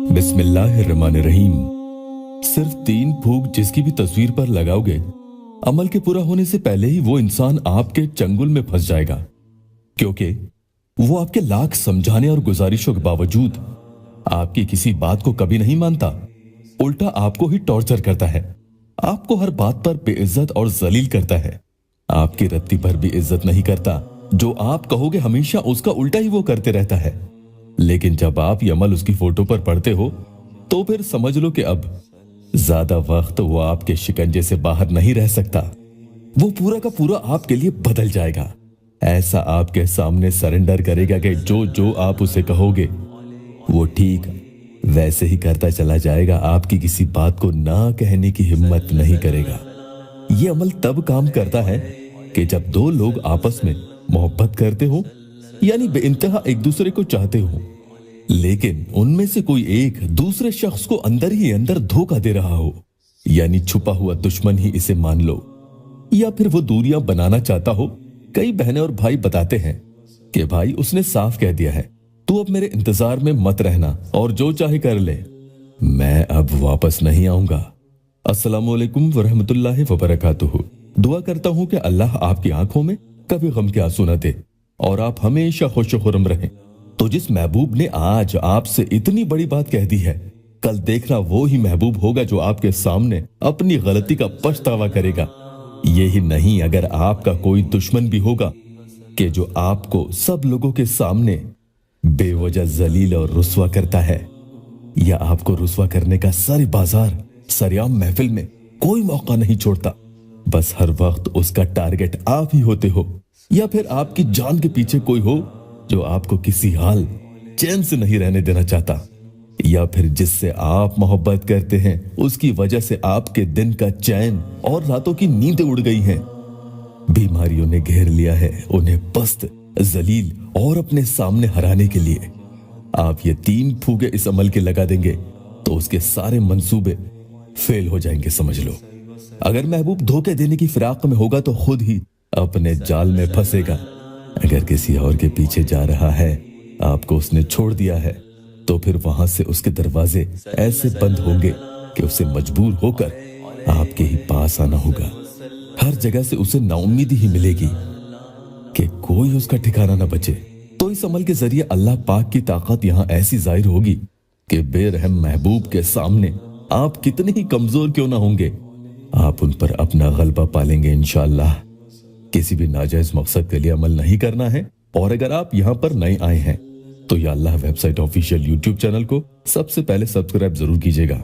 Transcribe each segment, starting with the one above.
बिस्मिल्लाहिर्रहमानिर्रहीम। सिर्फ 3 फूंक जिसकी भी तस्वीर पर लगाओगे, अमल के पूरा होने से पहले ही वो इंसान आपके चंगुल में फंस जाएगा, क्योंकि वो आपके लाख समझाने और गुजारिशों के बावजूद आपकी किसी बात को कभी नहीं मानता। उल्टा आपको ही टॉर्चर करता है, आपको हर बात पर बेइज्जत और जलील करता है। आपकी रत्ती पर भी इज्जत नहीं करता। जो आप कहोगे हमेशा उसका उल्टा ही वो करते रहता है। लेकिन जब आप ये अमल उसकी फोटो पर पढ़ते हो तो फिर समझ लो कि अब ज्यादा वक्त वो आपके शिकंजे से बाहर नहीं रह सकता। वो पूरा का पूरा आपके लिए बदल जाएगा। ऐसा आपके सामने सरेंडर करेगा कि जो जो आप उसे कहोगे वो ठीक वैसे ही करता चला जाएगा। आपकी किसी बात को ना कहने की हिम्मत नहीं करेगा। ये अमल तब काम करता है कि जब 2 लोग आपस में मोहब्बत करते हो, यानी बेइंतहा एक दूसरे को चाहते हो, लेकिन उनमें से कोई एक दूसरे शख्स को अंदर ही अंदर धोखा दे रहा हो, यानी छुपा हुआ दुश्मन ही इसे मान लो, या फिर वो दूरियां बनाना चाहता हो। कई बहनें और भाई बताते हैं कि भाई उसने साफ कह दिया है, तू अब मेरे इंतजार में मत रहना और जो चाहे कर ले, मैं अब वापस नहीं आऊंगा। अस्सलामुअलैकुम वरहमतुल्लाहि वबरकातुहू। दुआ करता हूं कि अल्लाह आपकी आंखों में कभी गम के आंसू न दे और आप हमेशा खुश खुर्रम रहें। तो जिस महबूब ने आज आपसे इतनी बड़ी बात कह दी है, कल देखना वो ही महबूब होगा जो आपके सामने अपनी गलती का पछतावा करेगा। यही नहीं, अगर आपका कोई दुश्मन भी होगा कि जो आपको सब लोगों के सामने बेवजह जलील और रुस्वा करता है, या आपको रुस्वा करने का सारी बाजार सरेआम महफिल में कोई मौका नहीं छोड़ता, बस हर वक्त उसका टारगेट आप ही होते हो, या फिर आपकी जान के पीछे कोई हो जो आपको किसी हाल चैन से नहीं रहने देना चाहता, या फिर जिससे आप मोहब्बत करते हैं उसकी वजह से आपके दिन का चैन और रातों की नींदें उड़ गई हैं, बीमारियों ने घेर लिया है उन्हें पस्त, जलील और अपने सामने हराने के लिए। आप ये 3 फूंके इस अमल के लगा देंगे तो उसके सारे मंसूबे फेल हो जाएंगे, समझ लो। अगर महबूब धोखे देने की फिराक में होगा तो खुद ही अपने जाल में फंसेगा। अगर किसी और के पीछे जा रहा है, आपको उसने छोड़ दिया है, तो फिर वहां से उसके दरवाजे ऐसे बंद होंगे कि उसे मजबूर होकर आपके ही पास आना होगा। हर जगह से उसे नाउम्मीदी ही मिलेगी कि कोई उसका ठिकाना ना बचे। तो इस अमल के जरिए अल्लाह पाक की ताकत यहां ऐसी जाहिर होगी कि बेरहम महबूब के सामने आप कितने ही कमजोर क्यों ना होंगे, आप उन पर अपना गलबा पालेंगे इंशाअल्लाह। किसी भी नाजायज मकसद के लिए अमल नहीं करना है। और अगर आप यहाँ पर नए आए हैं तो या अल्लाह वेबसाइट ऑफिशियल यूट्यूब चैनल को सबसे पहले सब्सक्राइब जरूर कीजिएगा।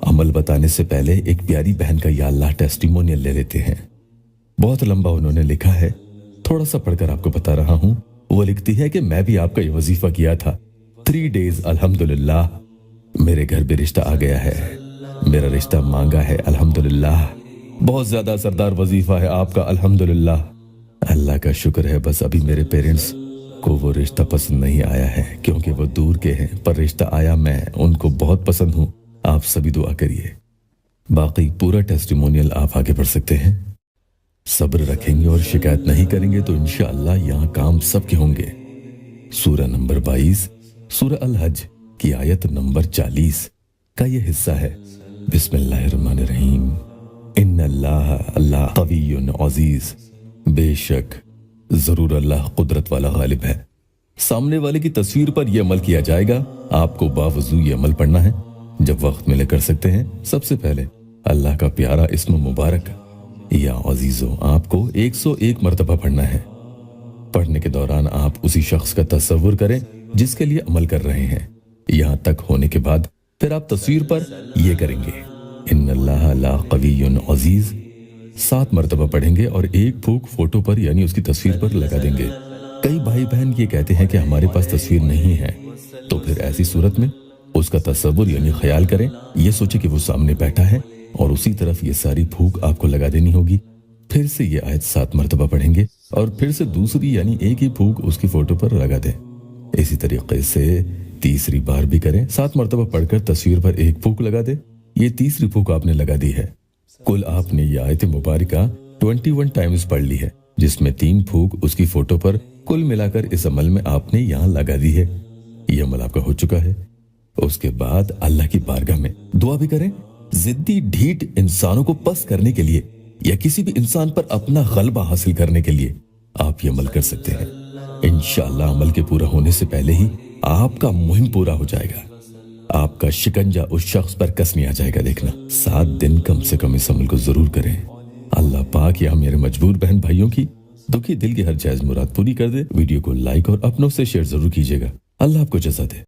अमल बताने से पहले एक प्यारी बहन का या अल्लाह टेस्टिमोनियल ले लेते हैं। बहुत लंबा उन्होंने लिखा है, थोड़ा सा पढ़कर आपको बता रहा हूँ। वो लिखती है कि मैं भी आपका ये वजीफा किया था 3 डेज, अल्हम्दुलिल्लाह मेरे घर भी रिश्ता आ गया है, मेरा रिश्ता मांगा है, अल्हम्दुलिल्लाह। बहुत ज्यादा असरदार वजीफा है आपका, अल्हम्दुलिल्लाह। अल्लाह का शुक्र है, बस अभी मेरे पेरेंट्स को वो रिश्ता पसंद नहीं आया है क्योंकि वो दूर के हैं, पर रिश्ता आया, मैं उनको बहुत पसंद हूँ। आप सभी दुआ करिए। बाकी पूरा टेस्टिमोनियल आप आगे बढ़ सकते हैं। सब्र रखेंगे और शिकायत नहीं करेंगे तो इंशाअल्लाह यहाँ काम सबके होंगे। सूरह नंबर 22 सूरह अल हज की आयत नंबर 40 का ये हिस्सा है। बिस्मिल्लाहिर्रहमानिर्रहीम। इन्नल्लाह अल्लाह कवियुन अजीज, बेशक जरूर अल्लाह कुदरत वाला गालिब है। सामने वाले की तस्वीर पर यह अमल किया जाएगा। आपको बावजू ये अमल पढ़ना है, जब वक्त मिले कर सकते हैं। सबसे पहले अल्लाह का प्यारा इस्म मुबारक या अजीजों आपको 101 मरतबा पढ़ना है। पढ़ने के दौरान आप उसी शख्स का तस्वुर करें जिसके लिए अमल कर रहे हैं। यहां तक होने के बाद फिर आप तस्वीर पर यह करेंगे, इन्नल्लाह ला कवियुन अजीज 7 मरतबा पढ़ेंगे और 1 फूंक फोटो पर यानी उसकी तस्वीर पर लगा देंगे। कई भाई बहन ये कहते हैं कि हमारे पास तस्वीर नहीं है, तो फिर ऐसी सूरत में उसका तस्वुर यानी ख्याल करें, ये सोचे कि वो सामने बैठा है और उसी तरफ ये सारी फूंक आपको लगा देनी होगी। फिर से ये आयत 7 मरतबा पढ़ेंगे और फिर से दूसरी यानी एक ही फूंक उसकी फोटो पर लगा दें। इसी तरीके से तीसरी बार भी करें। 7 मरतबा पढ़कर तस्वीर पर 1 फूंक लगा दे। ये तीसरी फूंक आपने लगा दी है। कुल आपने ये आयत मुबारका 21 टाइम्स पढ़ ली है, जिसमें 3 फूंक उसकी फोटो पर कुल मिलाकर इस अमल में आपने यहाँ लगा दी है। ये अमल आपका हो चुका है, उसके बाद अल्लाह की बारगाह में दुआ भी करें। जिद्दी ढीठ इंसानों को पस्त करने के लिए या किसी भी इंसान पर अपना गलबा हासिल करने के लिए आप ये अमल कर सकते हैं। इंशाअल्लाह अमल के पूरा होने से पहले ही आपका मुहिम पूरा हो जाएगा। आपका शिकंजा उस शख्स पर कसने आ जाएगा। देखना 7 दिन कम से कम इस अमल को जरूर करें। अल्लाह पाक या मेरे मजबूर बहन भाइयों की दुखी दिल की हर जायज मुराद पूरी कर दे। वीडियो को लाइक और अपनों से शेयर जरूर कीजिएगा। अल्लाह आपको जज़ा दे।